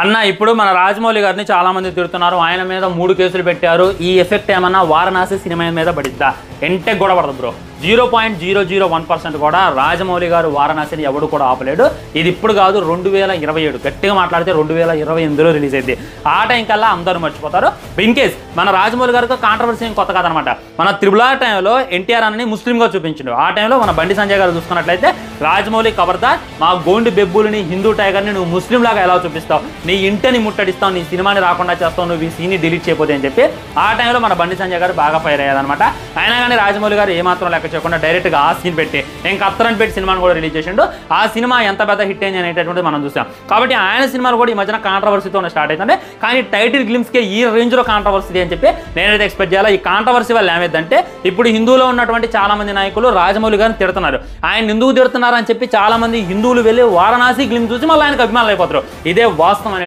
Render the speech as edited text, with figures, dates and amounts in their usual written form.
అన్న ఇప్పుడు మన రాజమౌళి గారిని చాలా మంది తిడుతున్నారు. ఆయన మీద 3 కేసులు పెట్టారు. ఈ ఎఫెక్ట్ ఏమన్నా వారణాసి సినిమా మీద పడిద్దా? ఎంటే కూడా పడదు బ్రో. 0.001% కూడా రాజమౌళి గారు వారణాసిని ఎవడు కూడా ఆపలేడు. ఇది ఇప్పుడు కాదు, 2027 గట్టిగా మాట్లాడితే 2028లో రిలీజ్ అయింది. ఆ టైం కల్లా అందరూ మర్చిపోతారు. ఇన్ కేస్ మన రాజమౌళి గారికి కాంట్రవర్సీ ఏం కొత్త కాదనమాట. మన త్రిబుల్ టైంలో ఎన్టీఆర్ అని ముస్లింగా చూపించిండు. ఆ టైంలో మన బండి సంజయ్ గారు చూసుకున్నట్లయితే రాజమౌళి ఖబర్దార్, మా గోండి బెబ్బులని హిందూ టైగర్ని నువ్వు ముస్లిం లాగా ఎలా చూపిస్తావు, నీ ఇంటిని ముట్టడిస్తావు, నీ సినిమాని రాకుండా చేస్తావు, నువ్వు ఈ సీన్ని డిలీట్ చేయకపోతే అని చెప్పి ఆ టైంలో మన బండి సంజయ్ గారు బాగా ఫైర్ అయ్యారనమాట. అయినా కానీ రాజమౌళి గారు ఏమాత్రం లెక్క చేయకుండా డైరెక్ట్గా ఆ సీన్ పెట్టి ఇంకా అత్తరని పెట్టి సినిమాను కూడా రిలీజ్ చేసిండు. ఆ సినిమా ఎంత పెద్ద హిట్ అయింది అనేటటువంటి మనం చూసాం. కాబట్టి ఆయన సినిమాలు కూడా ఈ మధ్యన కాంట్రవర్సీతో స్టార్ట్ అవుతుంది. కానీ టైటిల్ గ్లిమ్స్కే ఈ రేంజ్లో కాంట్రవర్సీ అని చెప్పి నేనైతే ఎక్స్పెక్ట్ చేయాలి. ఈ కాంట్రవర్సీ వల్ల ఏమైందంటే ఇప్పుడు హిందూలో ఉన్నటువంటి చాలా మంది నాయకులు రాజమౌళి గారిని తిడుతున్నారు. ఆయన ఎందుకు తిడుతున్నారు అని చెప్పి చాలా మంది హిందువులు వెళ్ళి వారణాసి గ్లిమ్స్ చూసి మళ్ళీ ఆయనకు అభిమానులు అయిపోతారు. ఇదే వాస్తవం.